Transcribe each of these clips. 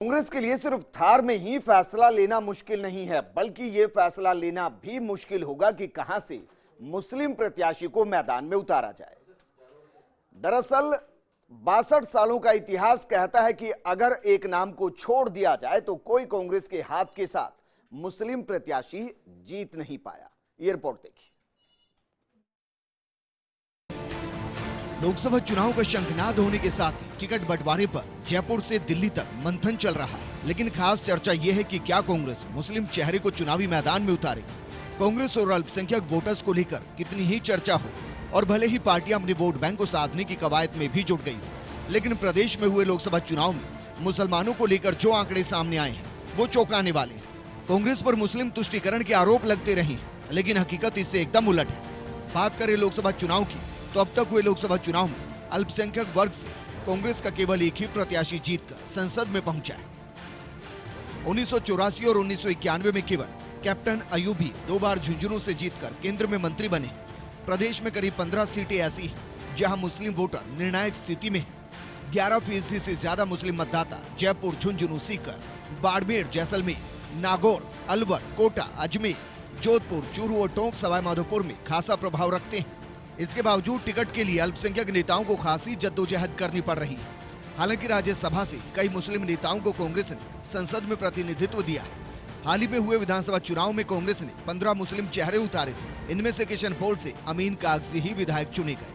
कांग्रेस के लिए सिर्फ थार में ही फैसला लेना मुश्किल नहीं है, बल्कि ये फैसला लेना भी मुश्किल होगा कि कहां से मुस्लिम प्रत्याशी को मैदान में उतारा जाए। दरअसल 62 सालों का इतिहास कहता है कि अगर एक नाम को छोड़ दिया जाए तो कोई कांग्रेस के हाथ के साथ मुस्लिम प्रत्याशी जीत नहीं पाया। ये रिपोर्ट देखिए। लोकसभा चुनाव का शंखनाद होने के साथ ही टिकट बंटवारे पर जयपुर से दिल्ली तक मंथन चल रहा है, लेकिन खास चर्चा यह है कि क्या कांग्रेस मुस्लिम चेहरे को चुनावी मैदान में उतारेगी। कांग्रेस और अल्पसंख्यक वोटर्स को लेकर कितनी ही चर्चा हो और भले ही पार्टियां अपने वोट बैंक को साधने की कवायद में भी जुट गई, लेकिन प्रदेश में हुए लोकसभा चुनाव में मुसलमानों को लेकर जो आंकड़े सामने आए हैं वो चौंकाने वाले हैं। कांग्रेस पर मुस्लिम तुष्टीकरण के आरोप लगते रहे हैं, लेकिन हकीकत इससे एकदम उलट है। बात करें लोकसभा चुनाव की तो अब तक हुए लोकसभा चुनाव में अल्पसंख्यक वर्ग से कांग्रेस का केवल एक ही प्रत्याशी जीतकर संसद में पहुंचा है। 1984 और 1991 में केवल कैप्टन अयूब ही 2 बार झुंझुनू से जीतकर केंद्र में मंत्री बने। प्रदेश में करीब 15 सीटें ऐसी हैं जहां मुस्लिम वोटर निर्णायक स्थिति में है। 11% से ज्यादा मुस्लिम मतदाता जयपुर, झुंझुनू, सीकर, बाड़मेर, जैसलमेर, नागौर, अलवर, कोटा, अजमेर, जोधपुर, चूरू और टोंक सवाईमाधोपुर में खासा प्रभाव रखते हैं। इसके बावजूद टिकट के लिए अल्पसंख्यक नेताओं को खासी जद्दोजहद करनी पड़ रही है। हालांकि राज्यसभा से कई मुस्लिम नेताओं को कांग्रेस ने संसद में प्रतिनिधित्व दिया है। हाल ही में हुए विधानसभा चुनाव में कांग्रेस ने 15 मुस्लिम चेहरे उतारे थे। इनमें से किशनपोल से अमीन कागजी ही विधायक चुने गए।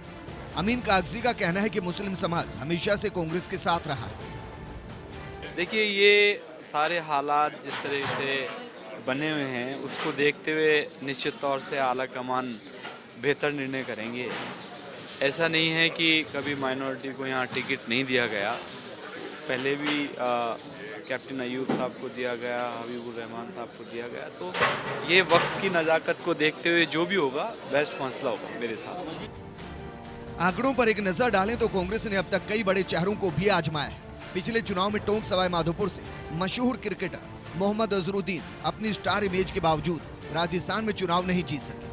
अमीन कागजी का कहना है कि मुस्लिम समाज हमेशा से कांग्रेस के साथ रहा है। देखिए, ये सारे हालात जिस तरह से बने हुए हैं उसको देखते हुए निश्चित तौर से आला कमान बेहतर निर्णय करेंगे। ऐसा नहीं है कि कभी माइनॉरिटी को यहाँ टिकट नहीं दिया गया। पहले भी कैप्टन अयूब साहब को दिया गया, हबीबुर रहमान साहब को दिया गया। तो ये वक्त की नज़ाकत को देखते हुए जो भी होगा बेस्ट फैसला होगा मेरे हिसाब से। आंकड़ों पर एक नजर डालें तो कांग्रेस ने अब तक कई बड़े चेहरों को भी आजमाया है। पिछले चुनाव में टोंक सवाईमाधोपुर से मशहूर क्रिकेटर मोहम्मद अजहरुद्दीन अपनी स्टार इमेज के बावजूद राजस्थान में चुनाव नहीं जीत सके।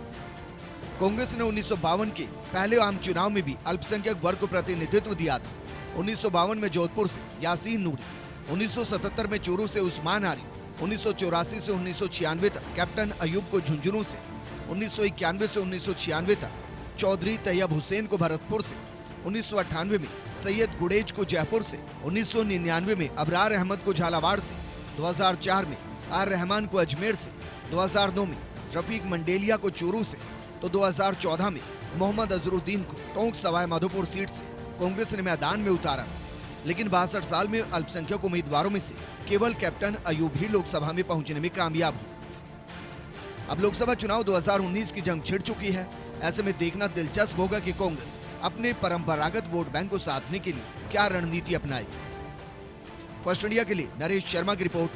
कांग्रेस ने 1952 के पहले आम चुनाव में भी अल्पसंख्यक वर्ग को प्रतिनिधित्व दिया था। 1952 में जोधपुर से यासीन नूरी, 1977 में चूरू से उस्मान आरी, 1984 से 1996 तक कैप्टन अयूब को झुंझुनू से, 1991 से 1996 तक चौधरी तैयब हुसैन को भरतपुर से, 1998 में सैयद गुडेज को जयपुर से, 1999 में अबरार अहमद को झालावाड़ से, 2004 में आर रहमान को अजमेर से, 2009 में रफीक मंडेलिया को चूरू से, तो 2014 में मोहम्मद अजहरुद्दीन को टोंक सवाईमाधोपुर सीट से कांग्रेस ने मैदान में उतारा था। लेकिन 62 साल में अल्पसंख्यक उम्मीदवारों में से केवल कैप्टन अयूब ही लोकसभा में पहुंचने में कामयाब हुए। अब लोकसभा चुनाव 2019 की जंग छिड़ चुकी है। ऐसे में देखना दिलचस्प होगा कि कांग्रेस अपने परंपरागत वोट बैंक को साधने के लिए क्या रणनीति अपनाएगी। फर्स्ट इंडिया के लिए नरेश शर्मा की रिपोर्ट,